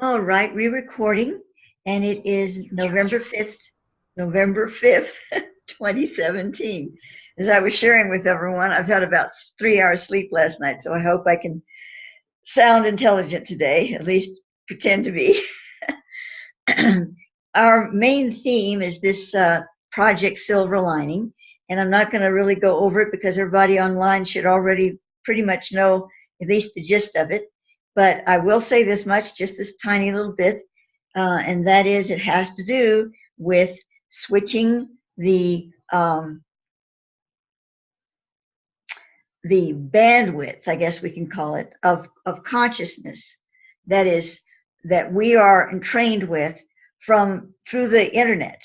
All right, re-recording, and it is November 5th, 2017. As I was sharing with everyone, I've had about 3 hours sleep last night, so I hope I can sound intelligent today, at least pretend to be. Our main theme is this Project Silver Lining, and I'm not going to really go over it because everybody online should already pretty much know at least the gist of it. But I will say this much, just this tiny little bit, and that is it has to do with switching the bandwidth, I guess we can call it, of consciousness that is that we are entrained with from through the internet,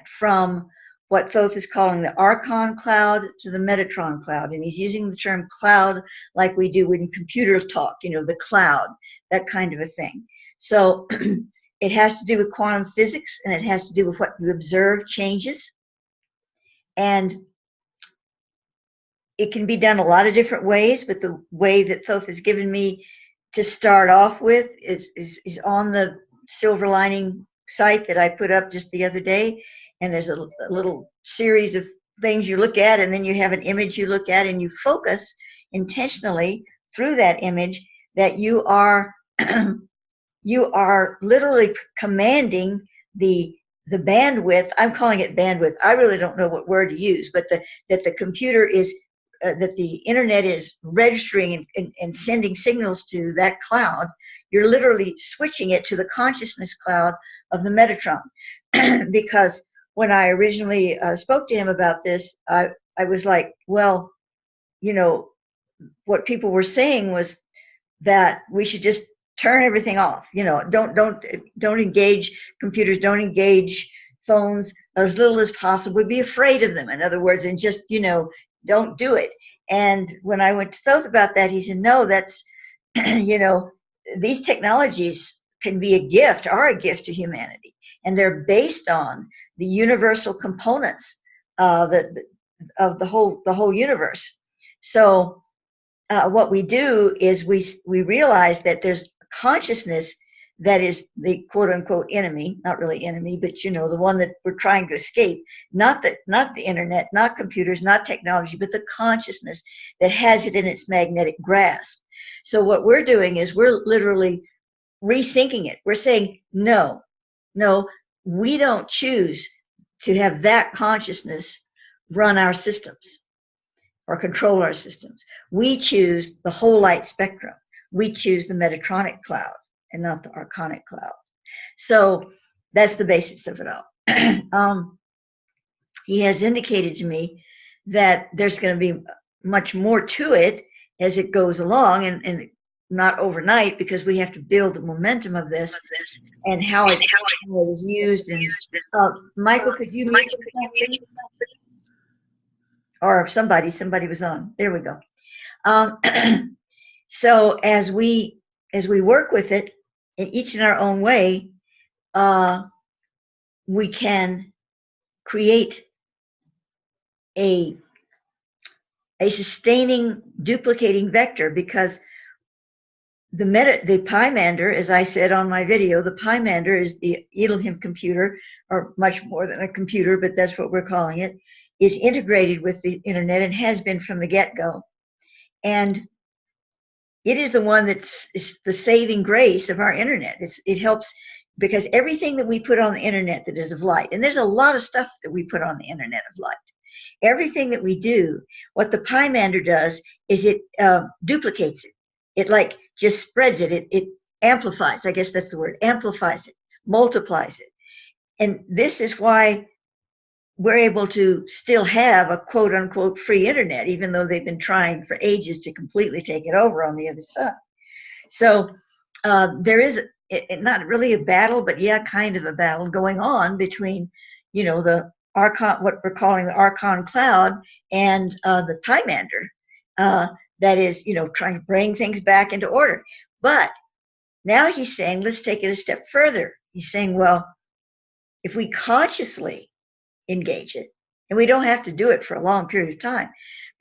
from what Thoth is calling the Archon cloud to the Metatron cloud. And he's using the term cloud like we do in computer talk, the cloud, that kind of a thing. So it has to do with quantum physics, and it has to do with what you observe changes. And it can be done a lot of different ways, but the way that Thoth has given me to start off with is on the Silver Lining site that I put up just the other day. And there's a little series of things you look at, and then you have an image you look at, and you focus intentionally through that image that you are you are literally commanding the bandwidth. I'm calling it bandwidth. I really don't know what word to use, but that the computer is that the internet is registering and sending signals to that cloud. You're literally switching it to the consciousness cloud of the Metatron. Because when I originally spoke to him about this, I was like, well, what people were saying was that we should just turn everything off. Don't engage computers, don't engage phones as little as possible. Be afraid of them, in other words, and just don't do it. And when I went to Thoth about that, he said, no, that's these technologies can be a gift, are a gift to humanity, and they're based on the universal components of the whole universe. So what we do is we realize that there's consciousness that is the quote unquote enemy, not really enemy, but the one that we're trying to escape, not the internet, not computers, not technology, but the consciousness that has it in its magnetic grasp. So what we're doing is we're literally rethinking it. We're saying, no, we don't choose to have that consciousness run our systems or control our systems. We choose the whole light spectrum. We choose the Metatronic cloud and not the Archonic cloud. So that's the basics of it all. He has indicated to me that there's going to be much more to it as it goes along, and not overnight, because we have to build the momentum of this and how it is used. And Michael, could you mute yourself, please? Or somebody was on. There we go. So as we work with it, each in our own way, we can create a sustaining, duplicating vector, because the Pymander, as I said on my video, the Pymander is the Elohim computer, or much more than a computer, but that's what we're calling it, is integrated with the internet and has been from the get-go. And it is the one that's the saving grace of our internet. It helps, because everything that we put on the internet that is of light, and there's a lot of stuff that we put on the internet of light, everything that we do, what the Pymander does is it duplicates it. It like just spreads it. It amplifies, I guess that's the word, amplifies it, multiplies it. And this is why we're able to still have a quote unquote free internet, even though they've been trying for ages to completely take it over on the other side. So there is not really a battle, but yeah, kind of a battle going on between, the Archon, what we're calling the Archon cloud, and the Pymander, that is, trying to bring things back into order. But now he's saying, let's take it a step further. He's saying, well, if we consciously engage it, and we don't have to do it for a long period of time,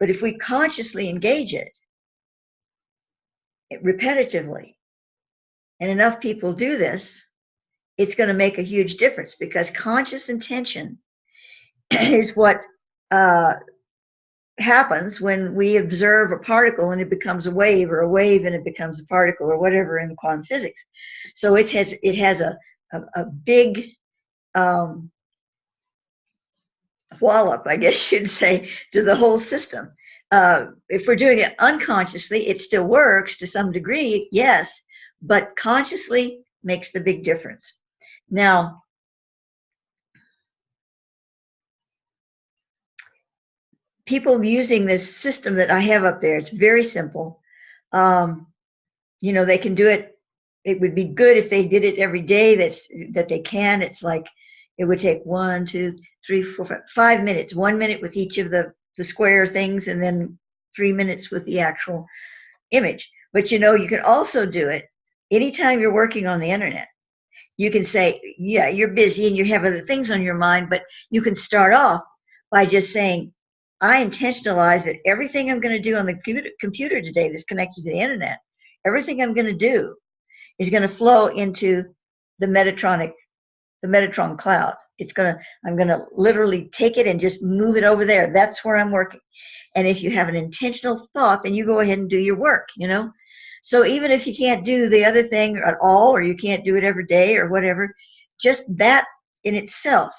but if we consciously engage it repetitively, and enough people do this, it's going to make a huge difference, because conscious intention is what happens when we observe a particle and it becomes a wave, or a wave and it becomes a particle, or whatever in quantum physics. So it has a big wallop, I guess you'd say, to the whole system. If we're doing it unconsciously, it still works to some degree, yes, but consciously makes the big difference. Now, people using this system that I have up there, it's very simple. You know, they can do it. It would be good if they did it every day, that they can. It's like, it would take 1, 2, 3, 4, 5 minutes, 1 minute with each of the square things, and then 3 minutes with the actual image. But you know, you can also do it anytime you're working on the internet. You can say, yeah, you're busy and you have other things on your mind, but you can start off by just saying, I intentionalize that everything I'm going to do on the computer today that's connected to the internet, everything I'm going to do is going to flow into the Metatron cloud. I'm going to literally take it and just move it over there. That's where I'm working. And if you have an intentional thought, then you go ahead and do your work, you know? So even if you can't do the other thing at all, or you can't do it every day or whatever, just that in itself,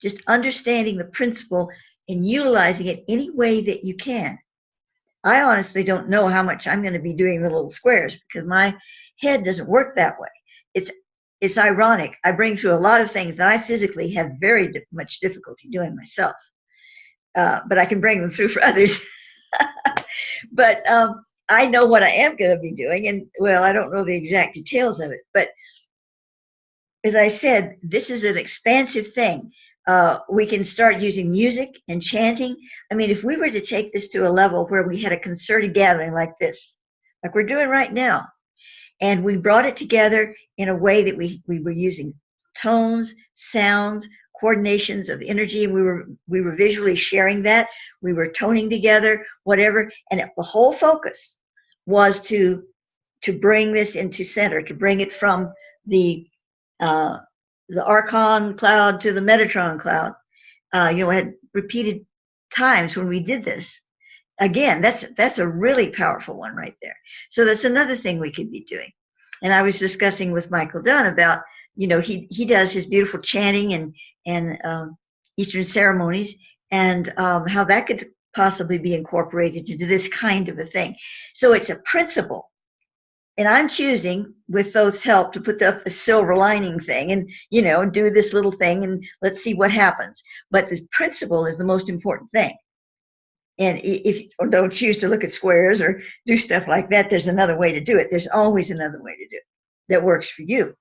just understanding the principle and utilizing it any way that you can. I honestly don't know how much I'm going to be doing the little squares, because my head doesn't work that way. It's ironic. I bring through a lot of things that I physically have very much difficulty doing myself, but I can bring them through for others. But I know what I am going to be doing, and well, I don't know the exact details of it, but as I said, this is an expansive thing. We can start using music and chanting. I mean, if we were to take this to a level where we had a concerted gathering like this, like we're doing right now, and we brought it together in a way that we were using tones, sounds, coordinations of energy, and we were visually sharing that. We were toning together, whatever, and the whole focus was to bring this into center, to bring it from the Archon cloud to the Metatron cloud. You know, I had repeated times when we did this. Again, that's a really powerful one right there. So that's another thing we could be doing. And I was discussing with Michael Dunn about, you know, he does his beautiful chanting and Eastern ceremonies, and how that could possibly be incorporated into this kind of a thing. So it's a principle. And I'm choosing, with those help, to put the silver lining thing and, you know, do this little thing and let's see what happens. But the principle is the most important thing. And if you don't choose to look at squares or do stuff like that, there's another way to do it. There's always another way to do it that works for you.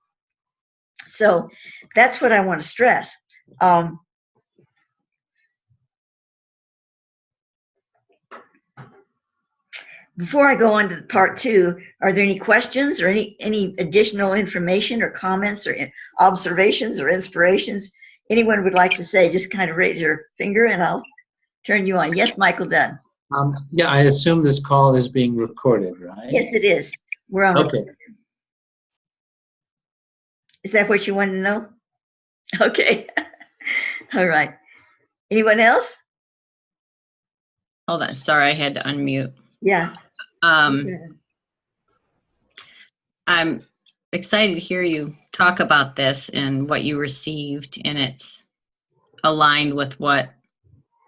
So that's what I want to stress. Before I go on to part 2, are there any questions or any additional information or comments or observations or inspirations anyone would like to say? Just kind of raise your finger and I'll turn you on. Yes, Michael Dunn. Yeah, I assume this call is being recorded, right? Yes, it is. We're on. Okay. Is that what you wanted to know? Okay. All right. Anyone else? Hold on. Sorry, I had to unmute. Yeah. I'm excited to hear you talk about this and what you received, and it's aligned with what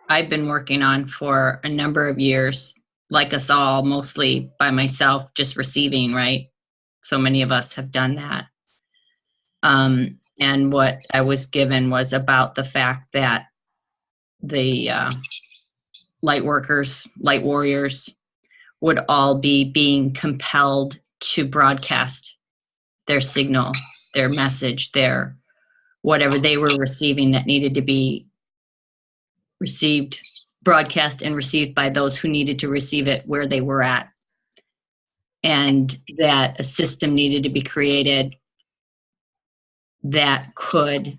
I've been working on for a number of years, like us all, mostly by myself, just receiving, right? So many of us have done that. And what I was given was about the fact that the light workers, light warriors, would all be being compelled to broadcast their signal, their message, their whatever they were receiving that needed to be received, broadcast and received by those who needed to receive it where they were at. And that a system needed to be created that could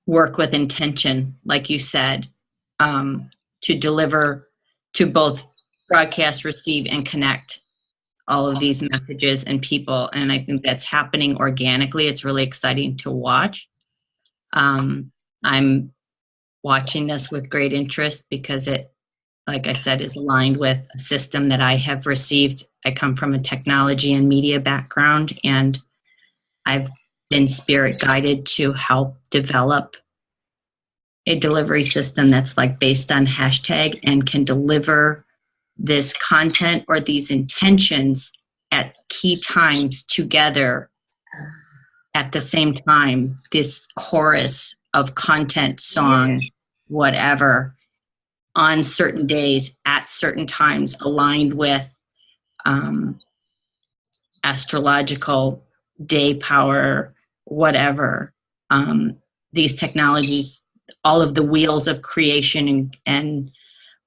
work with intention, like you said, to deliver, to both broadcast, receive, and connect all of these messages and people. And I think that's happening organically. It's really exciting to watch. I'm watching this with great interest because it, like I said, is aligned with a system that I have received. I come from a technology and media background, and I've been spirit guided to help develop a delivery system that's like based on hashtag and can deliver this content or these intentions at key times together at the same time, this chorus of content, song, whatever, on certain days at certain times, aligned with astrological day power, whatever. These technologies, all of the wheels of creation and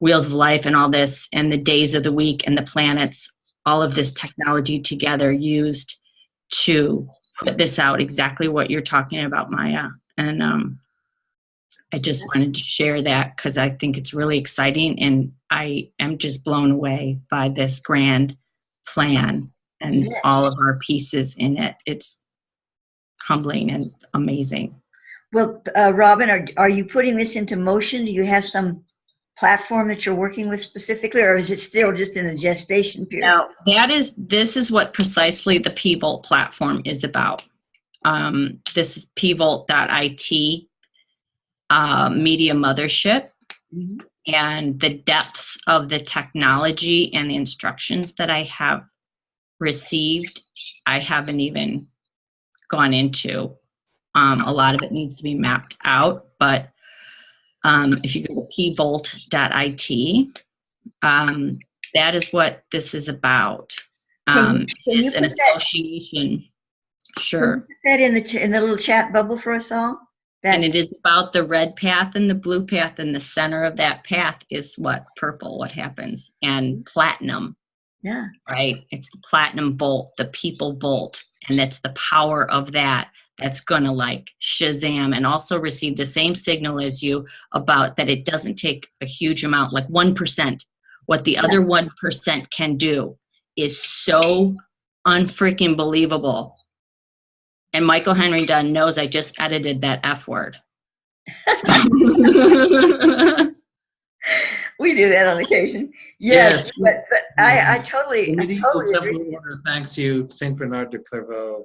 wheels of life and all this, and the days of the week and the planets, all of this technology together used to put this out, exactly what you're talking about, Maya. And I just wanted to share that because I think it's really exciting, and I am just blown away by this grand plan and all of our pieces in it. It's humbling and amazing. Well, Robin, are you putting this into motion? Do you have some platform that you're working with specifically, or is it still just in the gestation period? No, this is what precisely the PVolt platform is about. This is pvolt.it, media mothership, and the depths of the technology and the instructions that I have received, I haven't even gone into. A lot of it needs to be mapped out, but if you go to pvolt.it, that is what this is about. It's an association. Sure. Can you put that in the little chat bubble for us all? And it is about the red path and the blue path, and the center of that path is what? Purple, what happens? And platinum. Yeah. Right? It's the platinum volt, the people volt, and that's the power of that. That's gonna like Shazam and also receive the same signal as you about that it doesn't take a huge amount, like 1%. What the other 1% can do is so unfreaking believable. And Michael Henry Dunn knows I just edited that F word. We do that on occasion. Yes. But I totally agree. Thanks you, Saint Bernard de Clairvaux.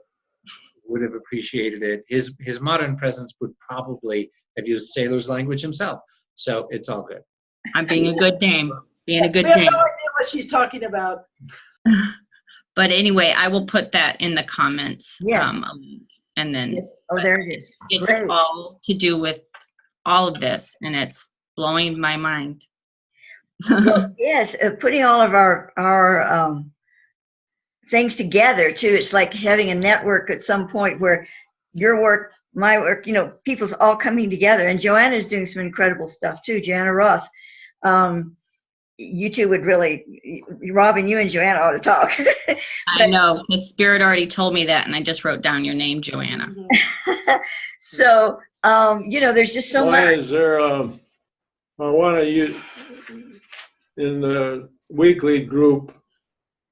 Would have appreciated it. His modern presence would probably have used sailor's language himself. So it's all good. I'm being a good dame. Being a good dame. We have no idea what she's talking about. But anyway, I will put that in the comments. Yes. And then. Yes. Oh, there it is. It's Great. all to do with all of this, and it's blowing my mind. Well, yes, putting all of our things together too. It's like having a network at some point where your work, my work, people's all coming together. And Joanna's doing some incredible stuff too. Joanna Ross. You two would really, Robin, you and Joanna ought to talk. I know, because Spirit already told me that, and I just wrote down your name, Joanna. So, there's just so much. Is there, I want to use, in the weekly group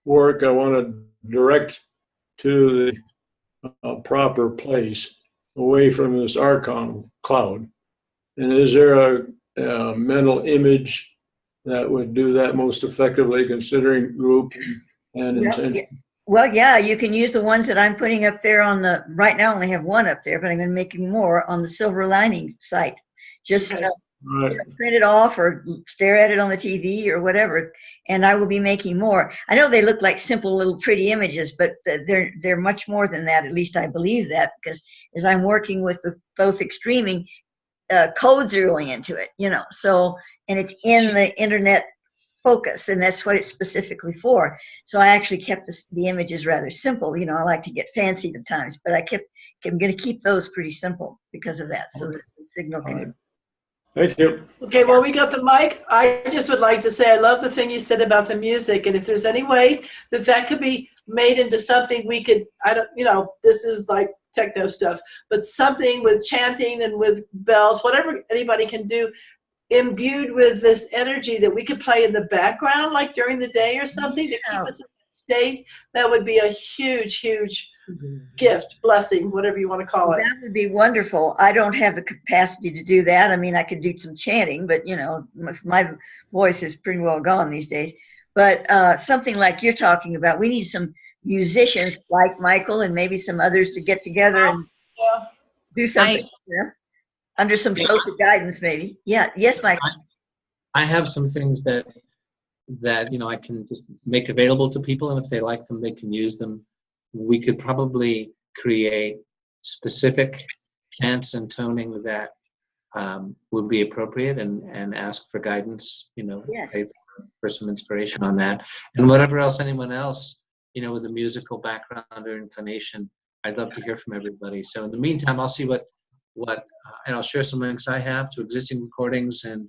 work, I want to direct to the proper place, away from this Archon cloud. And is there a mental image that would do that most effectively, considering group and intention? Well, yeah, you can use the ones that I'm putting up there right now I only have one up there, but I'm going to make more on the Silver Lining site. Just print it off or stare at it on the TV or whatever, and I will be making more. I know they look like simple little pretty images, but they're much more than that. At least I believe that, because as I'm working with both extreming, codes are going into it, so, and it's in the internet focus, and that's what it's specifically for. So I actually kept the images rather simple. I like to get fancy at times, but I'm going to keep those pretty simple because of that, so that the signal can. Thank you. Okay, well, we got the mic. I just would like to say I love the thing you said about the music, and if there's any way that could be made into something we could, this is like techno stuff, but something with chanting and with bells, whatever anybody can do, imbued with this energy that we could play in the background, like during the day or something, to keep us in that state, that would be a huge, huge gift, blessing, whatever you want to call it. That would be wonderful. I don't have the capacity to do that. I mean, I could do some chanting, but my voice is pretty well gone these days. But something like you're talking about, we need some musicians like Michael and maybe some others to get together and do something under some social guidance, maybe. Yeah. Yes, Michael. I have some things that I can just make available to people, and if they like them, they can use them. We could probably create specific chants and toning that would be appropriate, and ask for guidance. Yes. For some inspiration on that, and whatever else anyone else with a musical background or inclination. I'd love to hear from everybody. So in the meantime, I'll see what and I'll share some links I have to existing recordings, and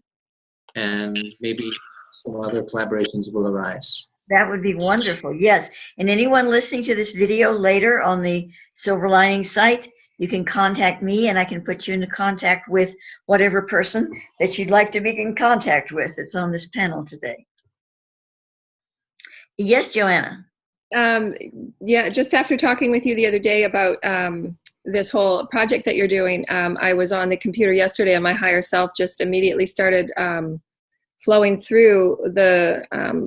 maybe some other collaborations will arise. That would be wonderful. Yes. And anyone listening to this video later on the Silver Lining site, you can contact me and I can put you into contact with whatever person that you'd like to be in contact with that's on this panel today. Yes, Joanna. Yeah, just after talking with you the other day about this whole project that you're doing, I was on the computer yesterday and my higher self just immediately started flowing through the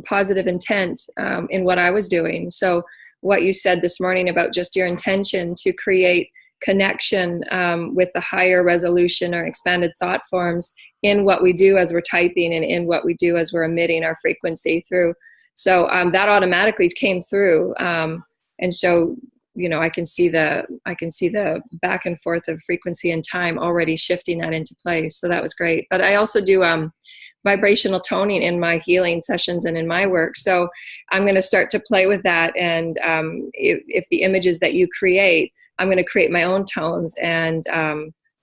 positive intent in what I was doing. So what you said this morning about just your intention to create connection with the higher resolution or expanded thought forms in what we do as we're typing and in what we do as we're emitting our frequency through. So that automatically came through. And so, I can see the back and forth of frequency and time already shifting that into place. So that was great. But I also do vibrational toning in my healing sessions and in my work. So I'm going to start to play with that. And if the images that you create, I'm going to create my own tones and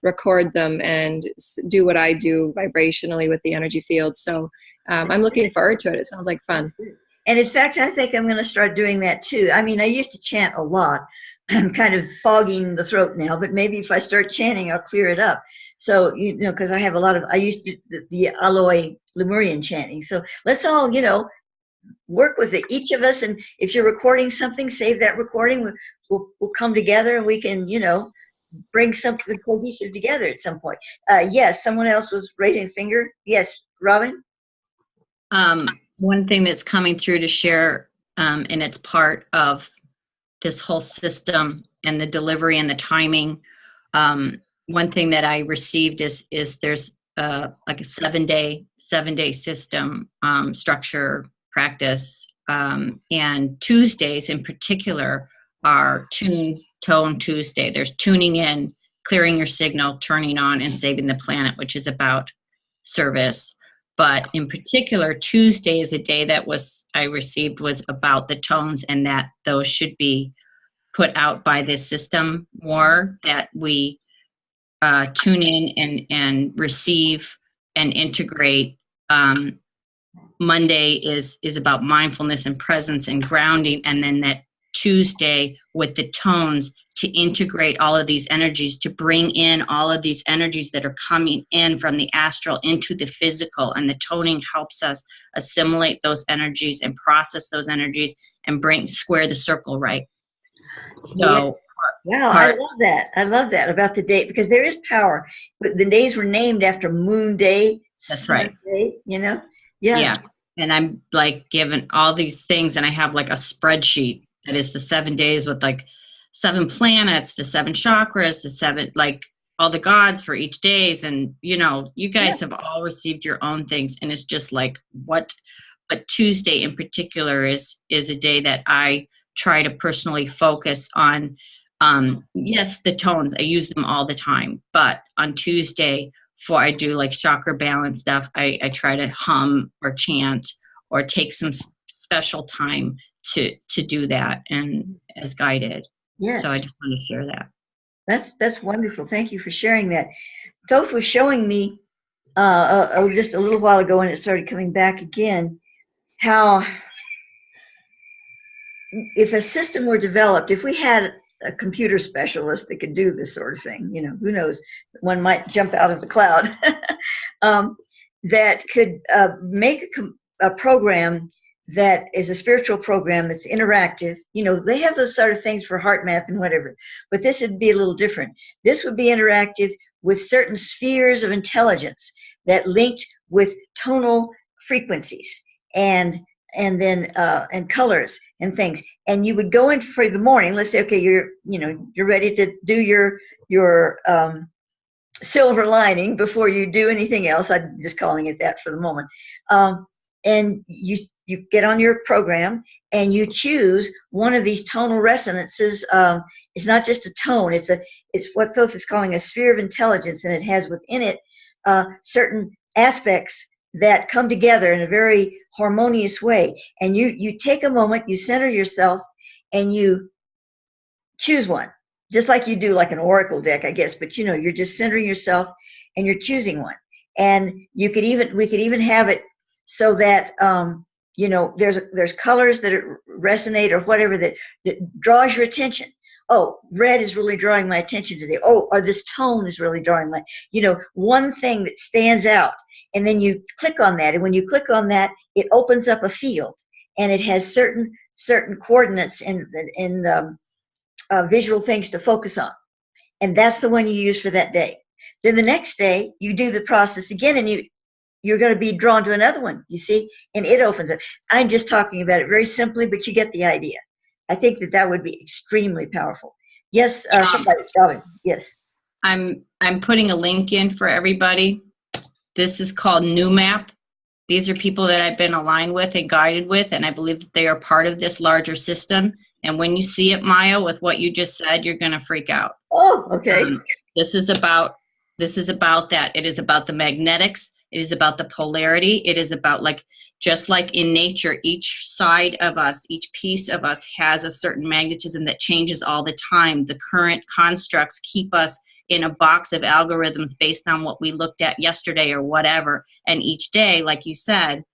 record them and do what I do vibrationally with the energy field. So I'm looking forward to it. It sounds like fun. And in fact, I think I'm going to start doing that too. I mean, I used to chant a lot. I'm kind of fogging the throat now, but maybe if I start chanting, I'll clear it up. So, because I have I used to the Aloy Lemurian chanting. So let's all, work with it, each of us. And if you're recording something, save that recording. We'll come together and we can, bring something cohesive together at some point. Yes, someone else was raising a finger. Yes, Robin? One thing that's coming through to share, and it's part of this whole system and the delivery and the timing. One thing that I received is there's like a seven day system, structure, practice, and Tuesdays in particular are Tone Tuesday. There's tuning in, clearing your signal, turning on, and saving the planet, which is about service. But in particular, Tuesday is a day that I received was about the tones, and that those should be put out by this system more, that we tune in and receive and integrate. Monday is about mindfulness and presence and grounding, and then that Tuesday with the tones to integrate all of these energies, to bring in all of these energies that are coming in from the astral into the physical. And the toning helps us assimilate those energies and process those energies and square the circle right. So, wow, I love that. I love that about the date, because there is power. But the days were named after Moon Day. That's right. Day, Yeah. And I'm like given all these things, and I have like a spreadsheet that is the 7 days with like 7 planets, the 7 chakras, the 7, like all the gods for each days. And, you guys have all received your own things, and it's just like what, but Tuesday in particular is a day that I try to personally focus on. Yes, the tones, I use them all the time, but on Tuesday, before I do like chakra balance stuff, I try to hum or chant or take some special time to do that, and as guided. Yes. So I just want to share that. That's wonderful. Thank you for sharing that. Soph was showing me just a little while ago, and it started coming back again, how if a system were developed, if we had a computer specialist that could do this sort of thing, who knows, one might jump out of the cloud, that could make a program that is a spiritual program that's interactive. You know, they have those sort of things for heart math and whatever, but this would be a little different. This would be interactive with certain spheres of intelligence that linked with tonal frequencies and then and colors and things. And you would go in for the morning. Let's say, okay, you're ready to do your silver lining before you do anything else. I'm just calling it that for the moment. And you get on your program and you choose one of these tonal resonances. It's not just a tone. It's what Thoth is calling a sphere of intelligence, and it has within it certain aspects that come together in a very harmonious way. And you take a moment, you center yourself, and you choose one, just like you do like an oracle deck, I guess. But you're just centering yourself and you're choosing one. And we could even have it so that there's colors that resonate or whatever that draws your attention. Oh, red is really drawing my attention today. Oh, or this tone is really drawing my, one thing that stands out. And then you click on that. And when you click on that, it opens up a field, and it has certain coordinates and visual things to focus on. And that's the one you use for that day. Then the next day, you do the process again, and you're going to be drawn to another one, you see, and it opens up. I'm just talking about it very simply, but you get the idea. I think that would be extremely powerful. Yes, somebody's shouting. Yes. I'm putting a link in for everybody. This is called New Map. These are people that I've been aligned with and guided with, and I believe that they are part of this larger system. And when you see it, Maya, with what you just said, you're going to freak out. Oh, okay. This is about that. It is about the magnetics. It is about the polarity. It is about, just like in nature, each side of us, each piece of us has a certain magnetism that changes all the time. The current constructs keep us in a box of algorithms based on what we looked at yesterday or whatever. And each day, like you said,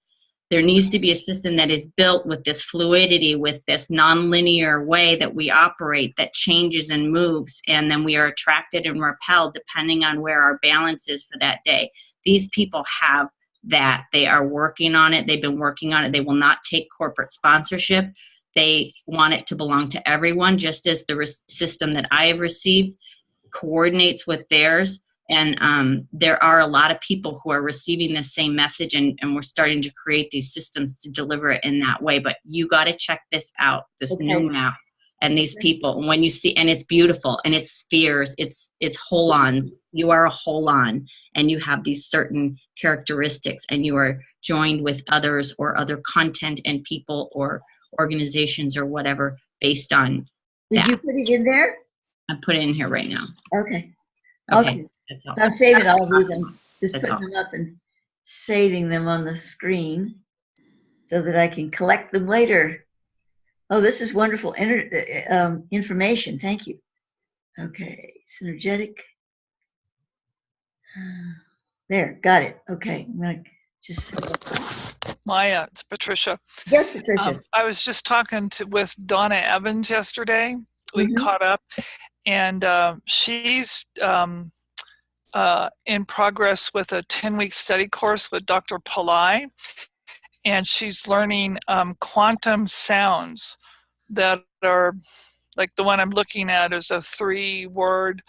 there needs to be a system that is built with this fluidity, with this nonlinear way that we operate, that changes and moves, and then we are attracted and repelled depending on where our balance is for that day. These people have that. They are working on it. They've been working on it. They will not take corporate sponsorship. They want it to belong to everyone, just as the system that I have received coordinates with theirs. And there are a lot of people who are receiving the same message, and we're starting to create these systems to deliver it in that way. But you got to check this out, this new map, and these people. And when you see, and it's beautiful, and it's spheres, it's holons. You are a holon, and you have these certain characteristics, and you are joined with others or other content and people or organizations or whatever based on Did that. you put it in there? I put it in here right now. Okay. Okay. That's all. I'm saving all of these. I'm just That's putting them up and saving them on the screen so that I can collect them later. Oh, this is wonderful information. Thank you. Okay, synergetic. There, got it. Okay, I'm gonna just. Maya, it's Patricia. Yes, Patricia. I was just talking with Donna Evans yesterday. We caught up, and she's in progress with a 10-week study course with Dr. Pillai, and she's learning quantum sounds that are, like the one I'm looking at is a 3-word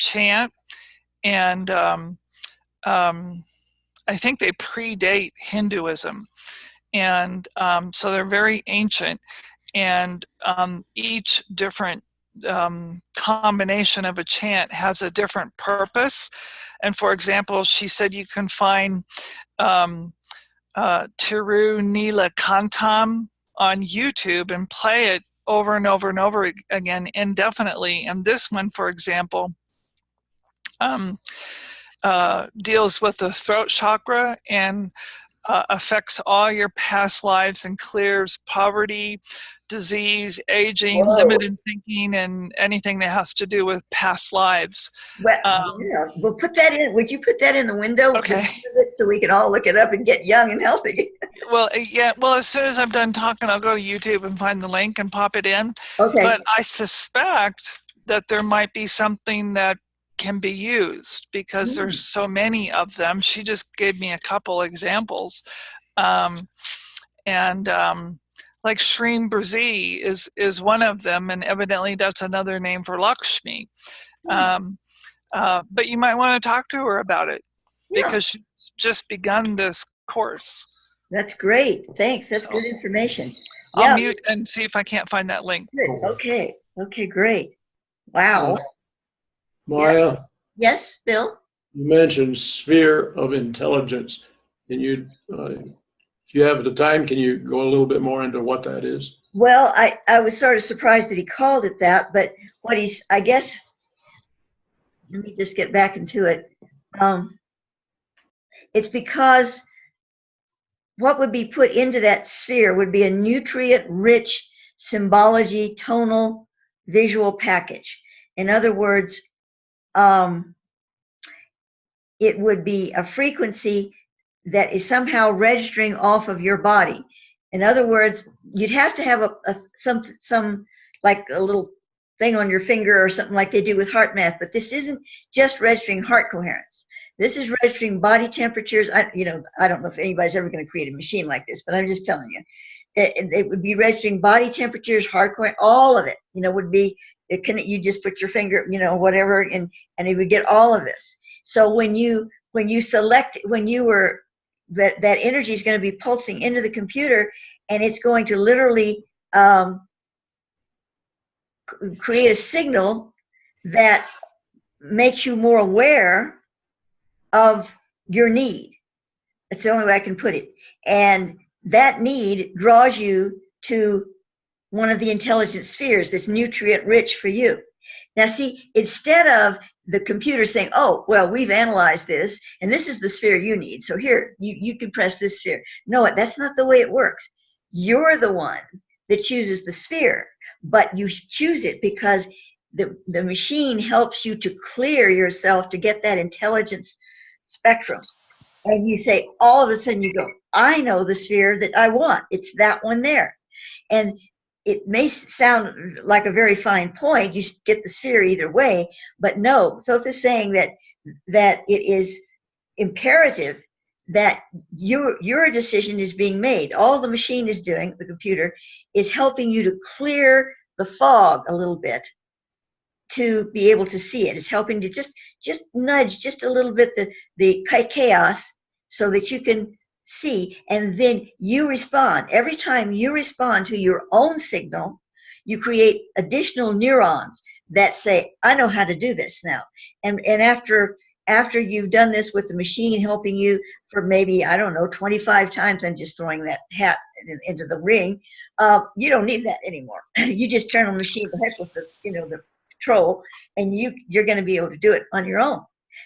chant, and I think they predate Hinduism, and so they're very ancient, and each different combination of a chant has a different purpose. And for example, she said you can find Tiru Nila Kantam on YouTube and play it over and over and over again indefinitely. And this one, for example, deals with the throat chakra and affects all your past lives and clears poverty, disease, aging, limited thinking, and anything that has to do with past lives. Well, yeah. Well, put that in. Would you put that in the window? Okay. So we can all look it up and get young and healthy. Well, yeah. Well, as soon as I'm done talking, I'll go to YouTube and find the link and pop it in. Okay. But I suspect that there might be something that can be used because there's so many of them. She just gave me a couple examples. and like Shreen Brzee is one of them, and evidently that's another name for Lakshmi. But you might want to talk to her about it, because she's just begun this course. That's great. Thanks. That's So, good information. I'll mute and see if I can't find that link. Good. Okay. Okay, great. Wow. Maya, Yes, Bill? you mentioned sphere of intelligence. Can you, if you have the time, can you go a little bit more into what that is? Well, I was sort of surprised that he called it that, but what he's, I guess, let me just get back into it. It's because what would be put into that sphere would be a nutrient-rich symbology, tonal, visual package. In other words, it would be a frequency that is somehow registering off of your body. In other words, you'd have to have some like a little thing on your finger or something like they do with heart math, but this isn't just registering heart coherence. This is registering body temperatures. I don't know if anybody's ever going to create a machine like this, but I'm just telling you, it would be registering body temperatures, heart coherence, all of it. Would be. You just put your finger, whatever, and it would get all of this. So when you select, that energy is going to be pulsing into the computer, and it's going to literally create a signal that makes you more aware of your need. That's the only way I can put it. And that need draws you to one of the intelligence spheres that's nutrient rich for you. Now see, instead of the computer saying, oh, well, we've analyzed this, and this is the sphere you need, so here, you can press this sphere. No, that's not the way it works. You're the one that chooses the sphere, but you choose it because the machine helps you to clear yourself to get that intelligence spectrum. And you say, all of a sudden you go, I know the sphere that I want. It's that one there. And it may sound like a very fine point. You get the sphere either way, but no, Thoth is saying that it is imperative that your decision is being made. All the machine is doing, the computer, is helping you to clear the fog a little bit to be able to see it. It's helping to just nudge just a little bit the chaos so that you can see, and then you respond. Every time you respond to your own signal, you create additional neurons that say, I know how to do this now. And after you've done this with the machine helping you for maybe, I don't know, 25 times, I'm just throwing that hat into the ring, you don't need that anymore. You just turn on the machine, the heck with the control, and you're going to be able to do it on your own.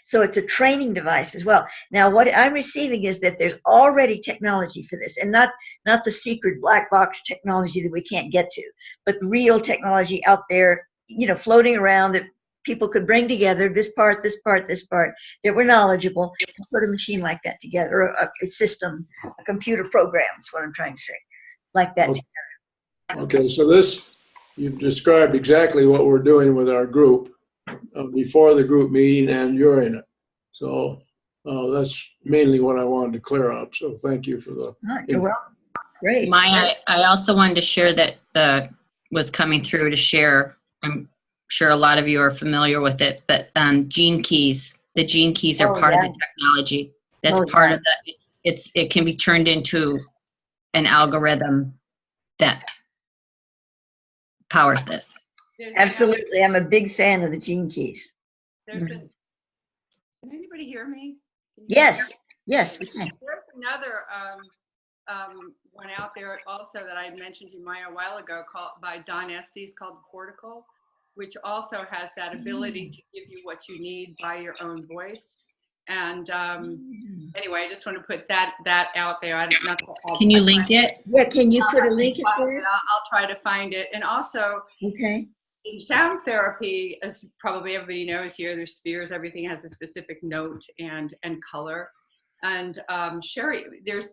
So it's a training device as well. Now, what I'm receiving is that there's already technology for this, and not the secret black box technology that we can't get to, but real technology out there, floating around that people could bring together, this part, that were knowledgeable, and put a machine like that together, or a system, a computer program is what I'm trying to say, like that together. Okay, so this, you've described exactly what we're doing with our group before the group meeting, and you're in it. So that's mainly what I wanted to clear up. So thank you for the. You're welcome. Great. I also wanted to share that was coming through to share. I'm sure a lot of you are familiar with it, but gene keys. The gene keys are part of the technology. That's part of the. It can be turned into an algorithm that powers this. Absolutely, I'm a big fan of the gene keys. Can anybody hear me? Yes, we can. There's another one out there also that I mentioned to Maya a while ago, called by Don Estes, called the Cortical, which also has that ability to give you what you need by your own voice. And anyway, I just want to put that out there. Can you link it? Yeah, can you put a link in for us? I'll try to find it. And also, okay. In sound therapy, as probably everybody knows here, there's spheres. Everything has a specific note and color. And Sherry, there's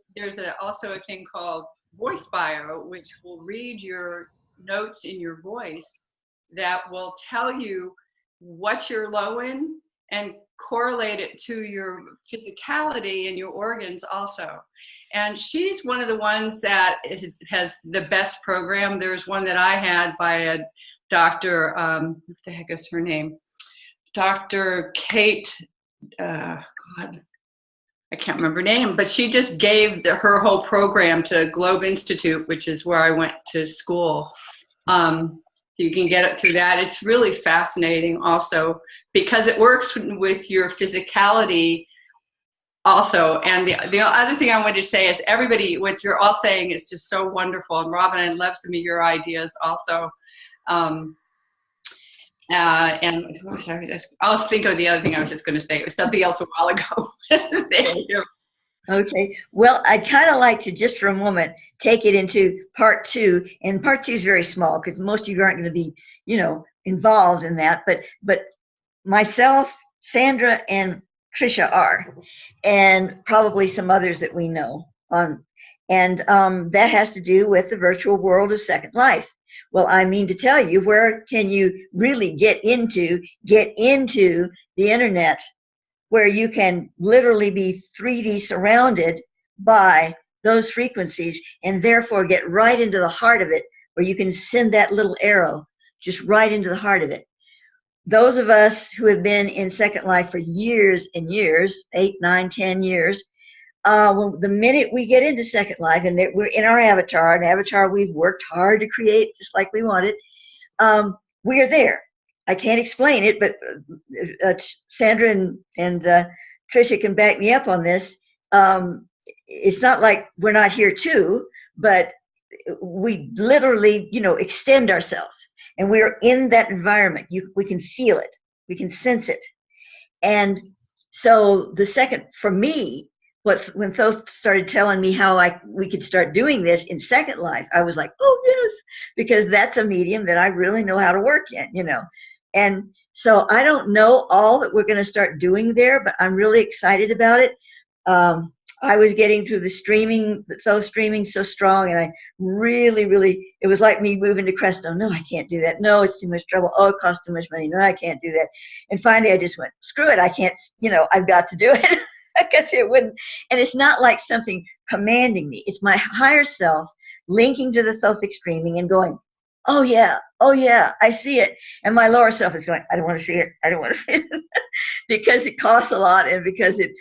also a thing called Voice Bio, which will read your notes in your voice that will tell you what you're low in and correlate it to your physicality and your organs also. And she's one of the ones that has the best program. There's one that I had by a doctor, what the heck is her name? Dr. Kate, God, I can't remember her name, but she just gave her whole program to Globe Institute, which is where I went to school. You can get it through that. It's really fascinating also because it works with your physicality also. And the other thing I wanted to say is everybody, what you're all saying is just so wonderful. And Robin, I love some of your ideas also. And I'll think of the other thing I was just going to say. It was something else a while ago. Thank you. Okay. Well, I'd kind of like to just for a moment take it into part 2, and part 2 is very small because most of you aren't going to be, involved in that. But myself, Sandra, and Tricia are, and probably some others that we know. That has to do with the virtual world of Second Life. Well, I mean to tell you, where can you really get into the internet, where you can literally be 3D surrounded by those frequencies and therefore get right into the heart of it, where you can send that little arrow just right into the heart of it. Those of us who have been in Second Life for years and years, 8, 9, 10 years, the minute we get into Second Life and we're in our avatar, an avatar we've worked hard to create just like we wanted, we are there. I can't explain it, but Sandra and Tricia can back me up on this. It's not like we're not here too, but we literally, extend ourselves, and we're in that environment. We can feel it, we can sense it, and so the second, for me, when Thoth started telling me how we could start doing this in Second Life, I was like, oh yes, because that's a medium that I really know how to work in, And so I don't know all that we're going to start doing there, but I'm really excited about it. I was getting through the streaming so strong, and I really, it was like me moving to Cresto. No, I can't do that. No, it's too much trouble. Oh, it costs too much money. No, I can't do that. And finally I just went, screw it. I can't, I've got to do it. Because it wouldn't, and it's not like something commanding me. It's my higher self linking to the Thothic streaming and going, oh yeah, I see it. And my lower self is going, I don't want to see it. I don't want to see it. Because it costs a lot, and because it's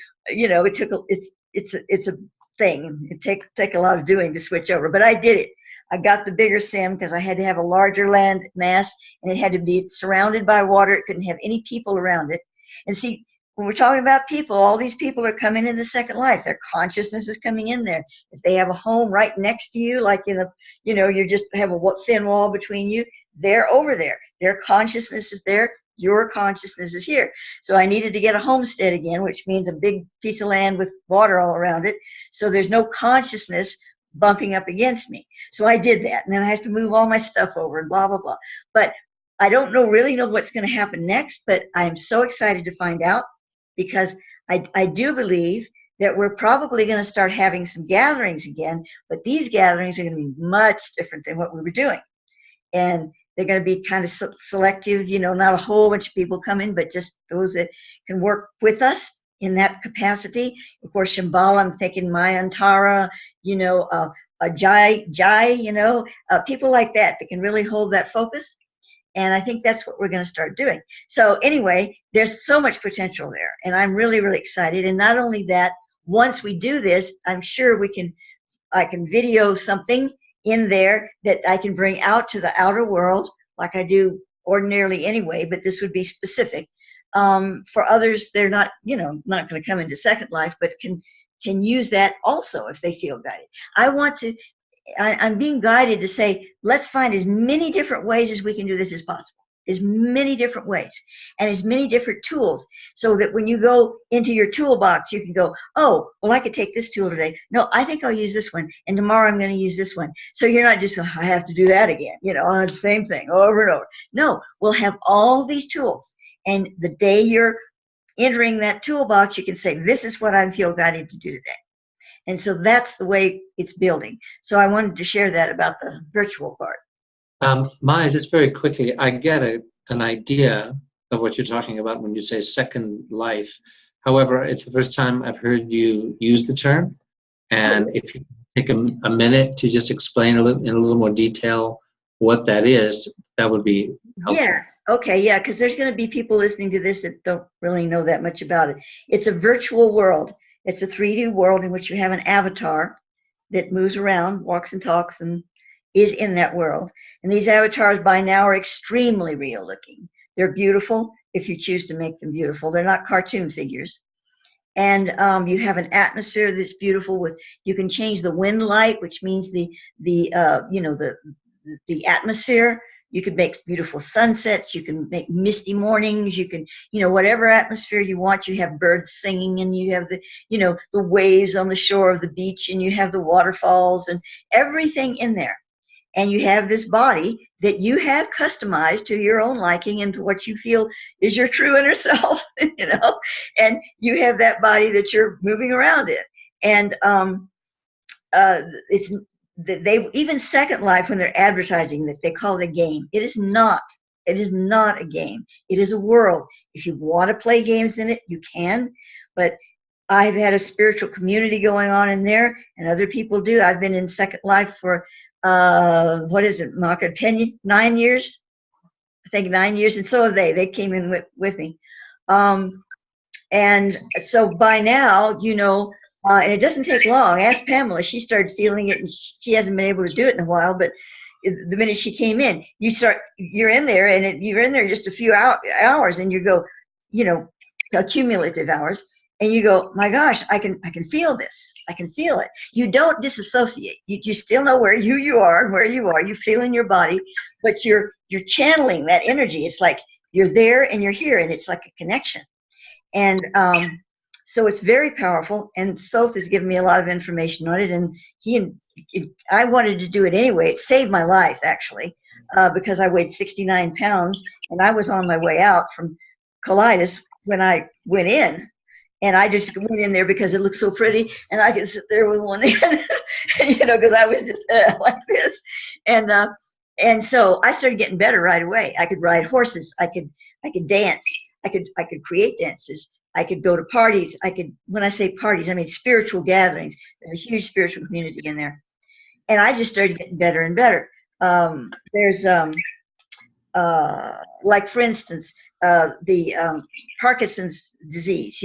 a thing. It take a lot of doing to switch over. But I did it. I got the bigger sim because I had to have a larger land mass, and it had to be surrounded by water. It couldn't have any people around it. And see, when we're talking about people, all these people are coming into Second Life. Their consciousness is coming in there. If they have a home right next to you, like you just have a thin wall between you, they're over there. Their consciousness is there. Your consciousness is here. So I needed to get a homestead again, which means a big piece of land with water all around it. So there's no consciousness bumping up against me. So I did that. And then I have to move all my stuff over and blah, blah, blah. But I don't really know what's going to happen next, but I'm so excited to find out. Because I do believe that we're probably going to start having some gatherings again, but these gatherings are going to be much different than what we were doing. And they're going to be kind of selective, not a whole bunch of people coming, but just those that can work with us in that capacity. Of course, Shambhala, I'm thinking Maya and Tara, Jai, people like that can really hold that focus. And I think that's what we're going to start doing. So anyway, there's so much potential there. And I'm really, really excited. And not only that, once we do this, I'm sure I can video something in there that I can bring out to the outer world like I do ordinarily anyway, but this would be specific. For others, they're not, not going to come into Second Life, but can use that also if they feel guided. I'm being guided to say, let's find as many different ways as we can do this as possible, as many different ways and as many different tools, so that when you go into your toolbox, you can go, oh, well, I could take this tool today. No, I think I'll use this one. And tomorrow I'm going to use this one. So you're not just, I have to do that again, the same thing over and over. No, we'll have all these tools. And the day you're entering that toolbox, you can say, this is what I feel guided to do today. And so that's the way it's building. So I wanted to share that about the virtual part. Maya, just very quickly, I get an idea of what you're talking about when you say second life. However, it's the first time I've heard you use the term. And if you take a minute to just explain in a little more detail what that is, that would be helpful. Yeah. Okay. Yeah. Because there's going to be people listening to this that don't really know that much about it. It's a virtual world. It's a 3D world in which you have an avatar that moves around, walks and talks, and is in that world. And these avatars by now are extremely real looking. They're beautiful if you choose to make them beautiful. They're not cartoon figures. And you have an atmosphere that's beautiful. With you can change the wind light, which means the atmosphere. You can make beautiful sunsets. You can make misty mornings. You can, whatever atmosphere you want. You have birds singing, and you have the waves on the shore of the beach, and you have the waterfalls and everything in there. And you have this body that you have customized to your own liking and to what you feel is your true inner self, and you have that body that you're moving around in. And it's they even Second Life, when they're advertising that, they call it a game. It is not. It is not a game. It is a world. If you want to play games in it, you can. But I've had a spiritual community going on in there, and other people do. I've been in Second Life for what is it, Maka? 9 years? I think 9 years, and so have they. They came in with me. And so by now, and it doesn't take long. Ask Pamela. She started feeling it, and she hasn't been able to do it in a while, but the minute she came in, you're in there, and you're in there just a few hours, and you go, cumulative hours, and you go, my gosh, I can feel this. I can feel it. You don't disassociate. You still know who you are and where you are. You feel in your body, but you're channeling that energy. It's like you're there and you're here, and it's like a connection. And so it's very powerful. And Thoth has given me a lot of information on it, and I wanted to do it anyway. It saved my life, actually, because I weighed 69 pounds, and I was on my way out from colitis when I went in. And I just went in there because it looked so pretty, and I could sit there with one hand, because I was just like this. And so I started getting better right away. I could ride horses. I could dance. I could create dances. I could go to parties. When I say parties, I mean spiritual gatherings. There's a huge spiritual community in there. And I just started getting better and better. There's like, for instance, the Parkinson's disease.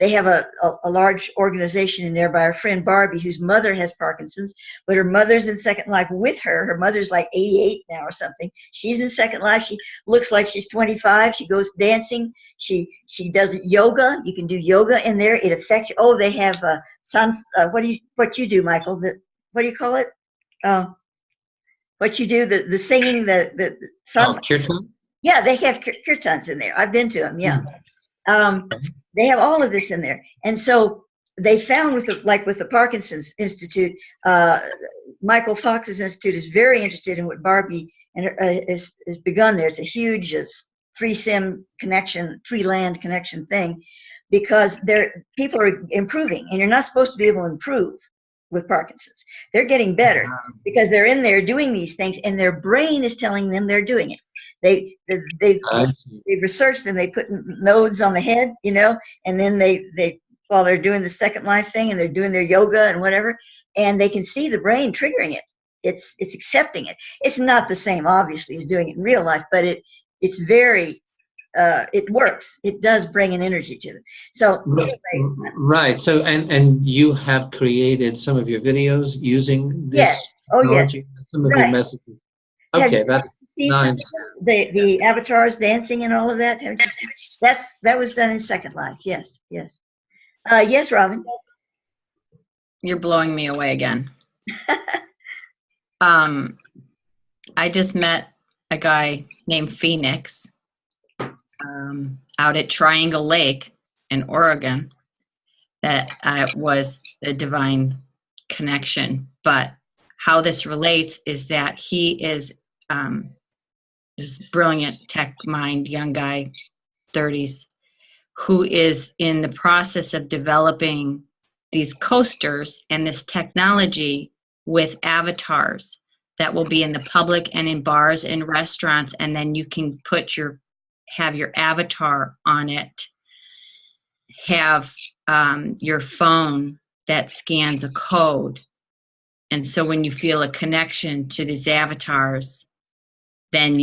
They have a large organization in there by our friend Barbie, whose mother has Parkinson's, but her mother's in Second Life with her. Her mother's like 88 now or something. She's in Second Life. She looks like she's 25. She goes dancing. She does yoga. You can do yoga in there. It affects you. Oh, they have what you do, Michael? What do you call it? What you do, the singing, the Kirtan? Yeah, they have kirtans in there. I've been to them, yeah. They have all of this in there. And so they found with the Parkinson's Institute, Michael Fox's institute is very interested in what Barbie has begun there. It's a huge three-land connection thing, because people are improving, and you're not supposed to be able to improve with Parkinson's. They're getting better because they're in there doing these things, and their brain is telling them they're doing it. They've researched them. They put nodes on the head, and then they while they're doing the Second Life thing, and they're doing their yoga and whatever, and they can see the brain triggering it. It's accepting it. It's not the same, obviously, as doing it in real life, but it's very it works. It does bring an energy to them. So right. So and you have created some of your videos using this technology. Yes. Some of your messages. Okay, that's nice. The avatars dancing and all of that. That was done in Second Life. Yes. Yes, Robin. You're blowing me away again. I just met a guy named Phoenix out at Triangle Lake in Oregon that was a divine connection. But how this relates is that he is this brilliant tech mind, young guy, 30s, who is in the process of developing these coasters and this technology with avatars that will be in the public and in bars and restaurants, and then you can put your have your avatar on it, have your phone that scans a code. And so when you feel a connection to these avatars, then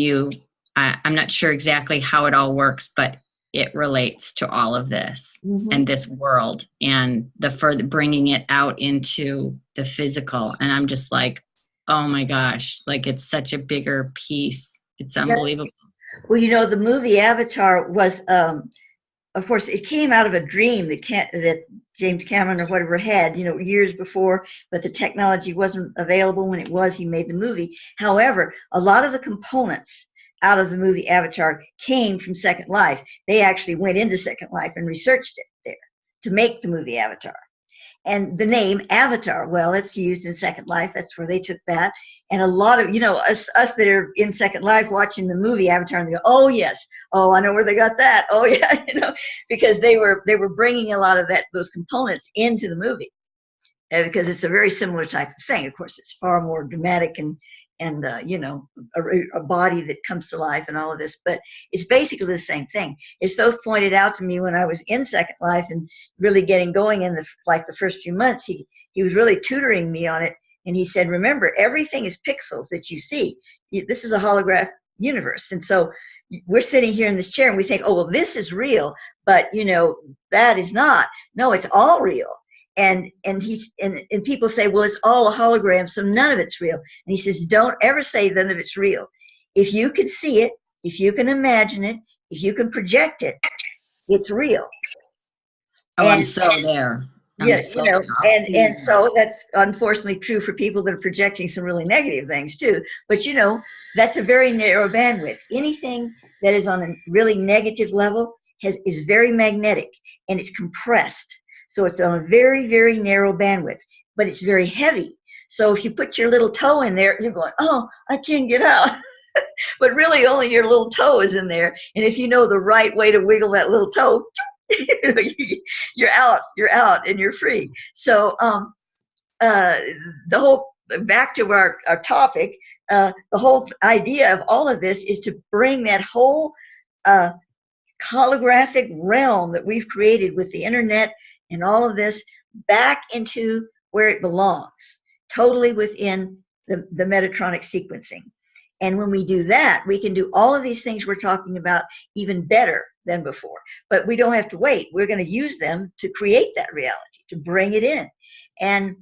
I'm not sure exactly how it all works, but it relates to all of this and this world and the further bringing it out into the physical. And I'm just like, oh my gosh, like it's such a bigger piece. It's unbelievable. Well, you know, the movie Avatar was, of course, it came out of a dream that James Cameron or whatever had, you know, years before, but the technology wasn't available when he made the movie. However, a lot of the components out of the movie Avatar came from Second Life. They actually went into Second Life and researched it there to make the movie Avatar. And the name Avatar, well, it's used in Second Life. That's where they took that. And a lot of, you know, us that are in Second Life watching the movie Avatar, and they go, oh, yes. Oh, I know where they got that. Oh, yeah, you know, because they were bringing a lot of those components into the movie. Because it's a very similar type of thing. Of course, it's far more dramatic and you know, a body that comes to life and all of this, but it's basically the same thing. As Thoth pointed out to me when I was in Second Life and really getting going in the first few months, he was really tutoring me on it, and he said, remember, everything is pixels that you see. This is a holograph universe, and so we're sitting here in this chair and we think, oh, well, this is real, but you know, that is not. No, it's all real. And people say, well, it's all a hologram, so none of it's real. And he says, don't ever say none of it's real. If you can see it, if you can imagine it, if you can project it, it's real. Oh, I'm so there. Yes, you know, and so that's unfortunately true for people that are projecting some really negative things too. But you know, that's a very narrow bandwidth. Anything that is on a really negative level is very magnetic and it's compressed. So it's on a very, very narrow bandwidth, but it's very heavy. So if you put your little toe in there, you're going, oh, I can't get out. But really only your little toe is in there. And if you know the right way to wiggle that little toe, you're out, and you're free. So back to our topic, the whole idea of all of this is to bring that whole holographic realm that we've created with the internet and all of this back into where it belongs, totally within the Metatronic sequencing. And when we do that, we can do all of these things we're talking about even better than before. But we don't have to wait. We're going to use them to create that reality, to bring it in. And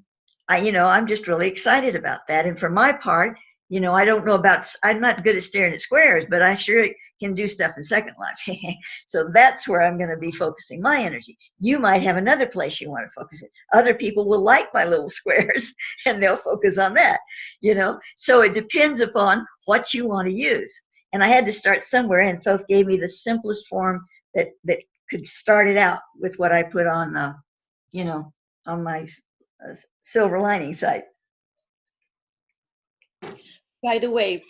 I'm just really excited about that. And for my part, you know, I'm not good at staring at squares, but I sure can do stuff in Second Life. So that's where I'm going to be focusing my energy. You might have another place you want to focus it. Other people will like my little squares and they'll focus on that, you know. So it depends upon what you want to use. And I had to start somewhere, and Thoth gave me the simplest form that could start it out with what I put on, on my silver lining site. By the way,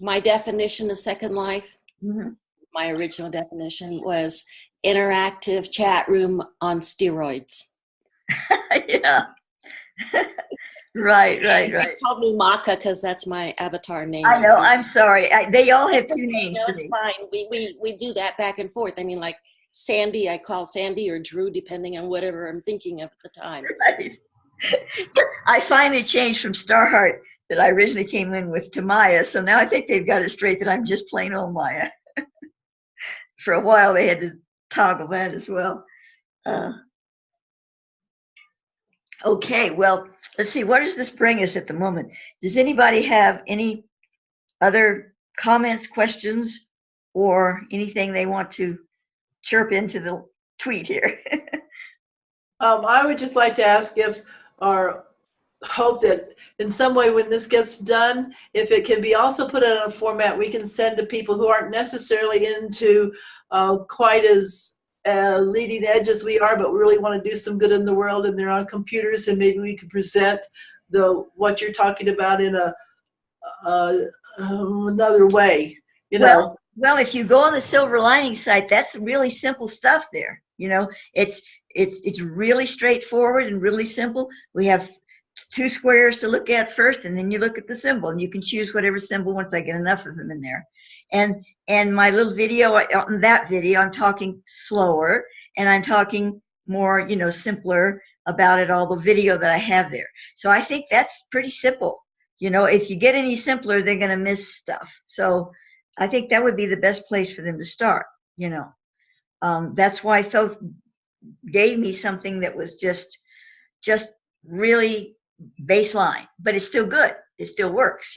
my definition of Second Life, Mm-hmm. my original definition was interactive chat room on steroids. Yeah. Right. They called me Maka because that's my avatar name. I know. I'm sorry. They all have two names to it's me. fine. We do that back and forth. I mean, like Sandy, I call Sandy or Drew, depending on whatever I'm thinking of at the time. Right. I finally changed from Starheart that I originally came in with to Maya. So now I think they've got it straight that I'm just plain old Maya. For a while they had to toggle that as well. Okay, well, let's see. What does this bring us at the moment? Does anybody have any other comments, questions, or anything they want to chirp into the tweet here? I would just like to ask or hope that in some way when this gets done, if it can be also put in a format we can send to people who aren't necessarily into quite as leading edge as we are, but really want to do some good in the world, and they're on computers, and maybe we can present what you're talking about in another way, you know. Well, if you go on the Silver Lining site, that's really simple stuff there. You know, it's really straightforward and really simple. We have 2 squares to look at first, and then you look at the symbol, and you can choose whatever symbol once I get enough of them in there. And my little video, on that video, I'm talking slower, and I'm talking more, simpler about it, all the video that I have there. So I think that's pretty simple. If you get any simpler, they're going to miss stuff. So I think that would be the best place for them to start. That's why Thoth gave me something that was just really baseline, but it's still good. It still works.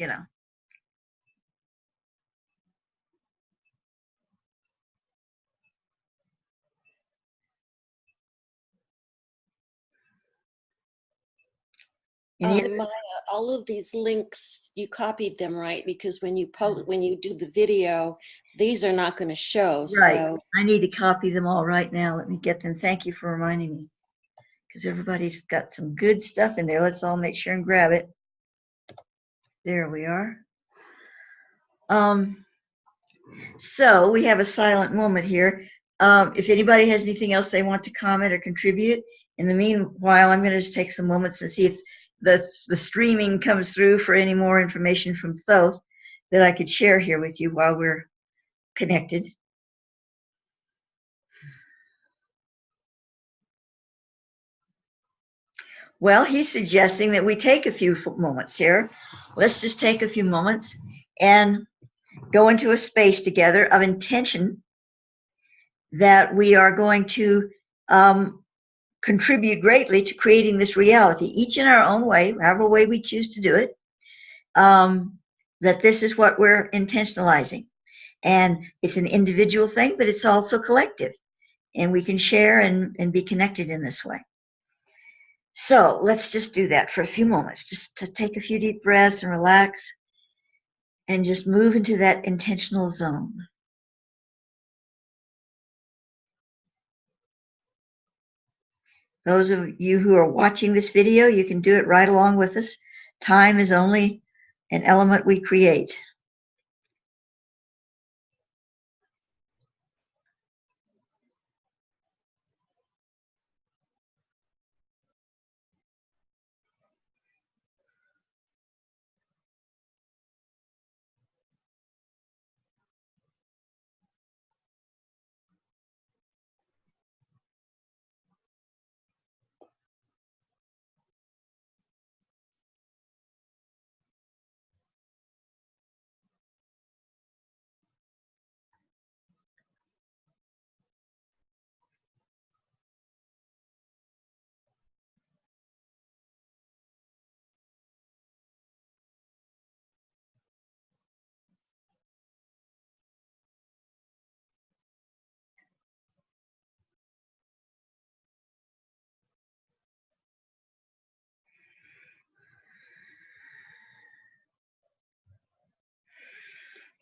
Maya, all of these links, you copied them, right? Because when you do the video, these are not going to show. Right. So I need to copy them all right now. Let me get them. Thank you for reminding me, because everybody's got some good stuff in there. Let's all make sure and grab it. There we are. So we have a silent moment here. If anybody has anything else they want to comment or contribute, in the meanwhile, I'm going to just take some moments and see if the streaming comes through for any more information from Thoth that I could share here with you while we're connected. Well, he's suggesting that we take a few moments here. Let's just take a few moments and go into a space together of intention that we are going to contribute greatly to creating this reality, each in our own way, however way we choose to do it, that this is what we're intentionalizing. And it's an individual thing, but it's also collective. And we can share and be connected in this way. So let's just do that for a few moments, just to take a few deep breaths and relax and just move into that intentional zone. Those of you who are watching this video, you can do it right along with us. Time is only an element we create.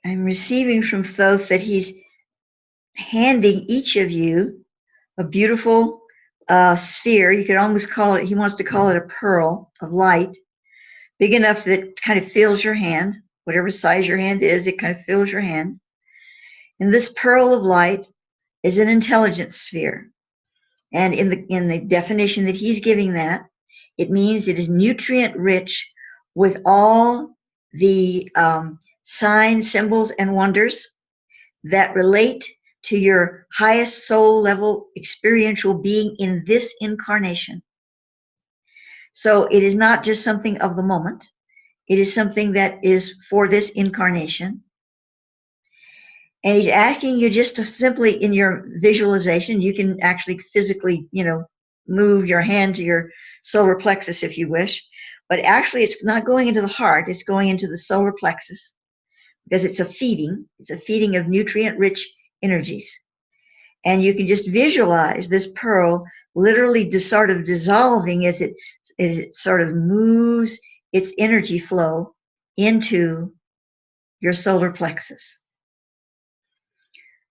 I'm receiving from Thoth that he's handing each of you a beautiful sphere. You could almost call it, he wants to call it a pearl of light, big enough that it kind of fills your hand. Whatever size your hand is, it kind of fills your hand. And this pearl of light is an intelligence sphere. And in the definition that he's giving that, it means it is nutrient rich with all the signs, symbols, and wonders that relate to your highest soul level experiential being in this incarnation. So it is not just something of the moment. It is something that is for this incarnation. And he's asking you just to simply, in your visualization, you can actually physically, move your hand to your solar plexus if you wish. But actually, it's not going into the heart. It's going into the solar plexus because it's a feeding. It's a feeding of nutrient-rich energies. And you can just visualize this pearl literally sort of dissolving as it sort of moves its energy flow into your solar plexus.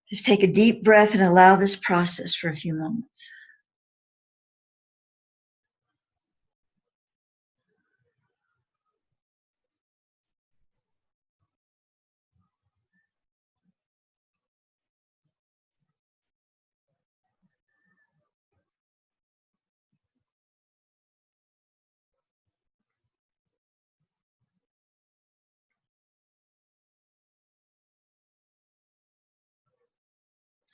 Just take a deep breath and allow this process for a few moments.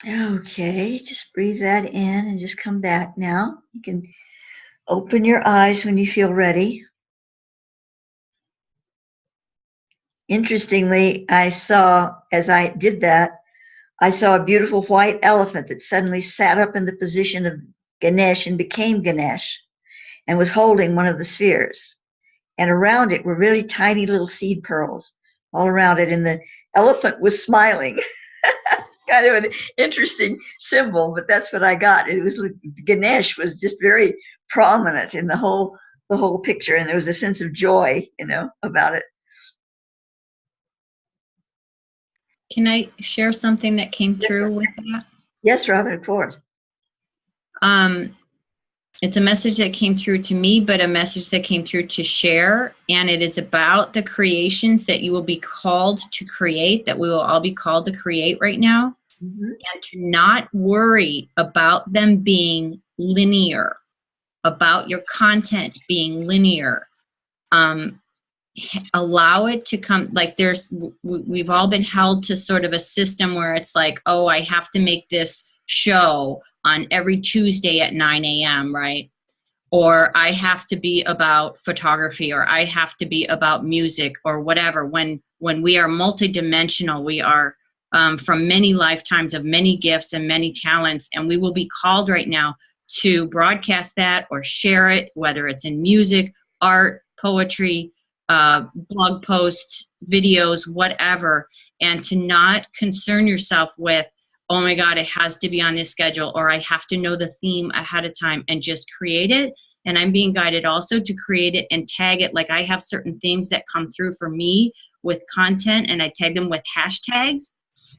Okay, just breathe that in and just come back now. You can open your eyes when you feel ready. Interestingly, I saw, as I did that, I saw a beautiful white elephant that suddenly sat up in the position of Ganesh and became Ganesh and was holding one of the spheres. And around it were really tiny little seed pearls all around it. And the elephant was smiling. Kind of an interesting symbol, but that's what I got. It was Ganesh was just very prominent in the whole picture, and there was a sense of joy, about it. Can I share something that came through with that? Yes, Robin, of course. It's a message that came through to me, but a message that came through to share. And it is about the creations that you will be called to create, that we will all be called to create right now. Mm-hmm. And to not worry about them being linear, about your content being linear. Allow it to come, like we've all been held to sort of a system where it's like, oh, I have to make this show on every Tuesday at 9 a.m., right? Or I have to be about photography, or I have to be about music, or whatever. When we are multidimensional, we are from many lifetimes of many gifts and many talents, and we will be called right now to broadcast that or share it, whether it's in music, art, poetry, blog posts, videos, whatever, and to not concern yourself with, oh my God, it has to be on this schedule, or I have to know the theme ahead of time, and just create it. And I'm being guided also to create it and tag it. Like I have certain themes that come through for me with content, and I tag them with hashtags.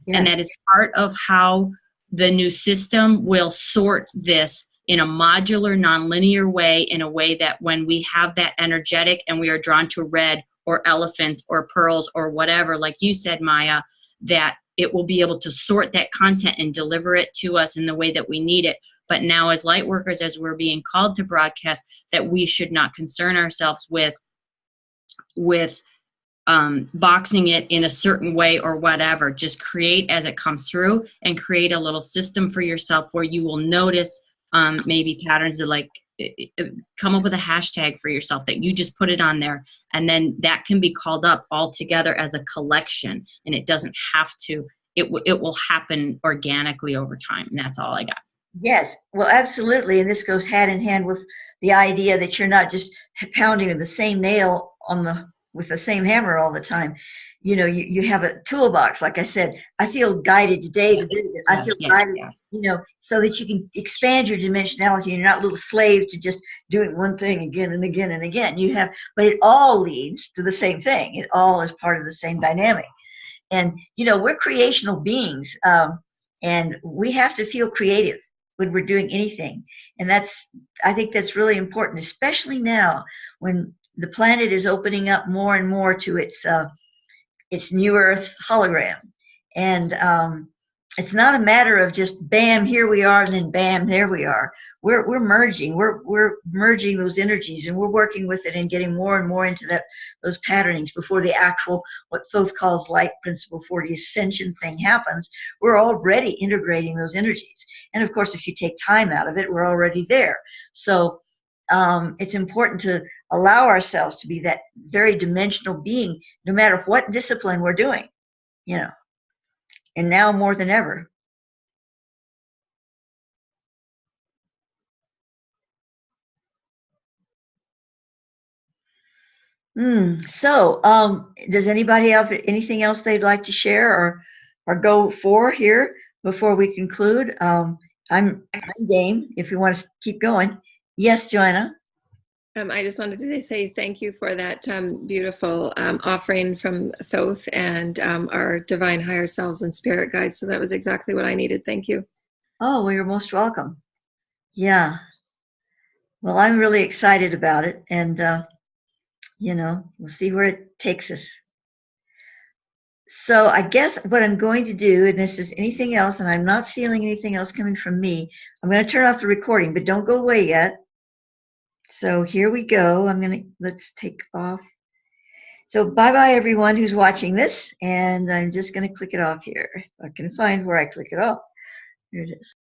Yeah. And that is part of how the new system will sort this in a modular, nonlinear way, in a way that when we have that energetic and we are drawn to red or elephants or pearls or whatever, like you said, Maya, that it will be able to sort that content and deliver it to us in the way that we need it. But now as light workers, as we're being called to broadcast, that we should not concern ourselves with boxing it in a certain way or whatever. Just create as it comes through, and create a little system for yourself where you will notice maybe patterns that, like, come up with a hashtag for yourself that you just put it on there, and then that can be called up all together as a collection, and it doesn't have to, it will happen organically over time. And that's all I got. Yes, well, absolutely. And this goes hand in hand with the idea that you're not just pounding the same nail with the same hammer all the time. You have a toolbox. Like I said, I feel guided today to do this. I feel guided, so that you can expand your dimensionality. You're not a little slave to just doing one thing again and again and again. But it all leads to the same thing. It all is part of the same dynamic. And, we're creational beings, and we have to feel creative when we're doing anything. And I think that's really important, especially now when the planet is opening up more and more to its new Earth hologram. And it's not a matter of just bam, here we are, and then bam, there we are. We're merging. We're merging those energies, and we're working with it and getting more and more into those patternings before the actual, what Thoth calls light principle 40 ascension thing happens. We're already integrating those energies. And of course, if you take time out of it, we're already there. So it's important to allow ourselves to be that very dimensional being, no matter what discipline we're doing, and now more than ever. So, does anybody have anything else they'd like to share or go for here before we conclude? I'm game if you want to keep going. Yes, Joanna. I just wanted to say thank you for that beautiful offering from Thoth and our divine higher selves and spirit guides. So that was exactly what I needed. Thank you. Oh, well, you're most welcome. Yeah. Well, I'm really excited about it, and we'll see where it takes us. So I guess what I'm going to do, and this is anything else, and I'm not feeling anything else coming from me, I'm going to turn off the recording, but don't go away yet. So here we go. Let's take off. So bye-bye everyone who's watching this, and I'm just going to click it off here. I can find where I click it off. Here it is.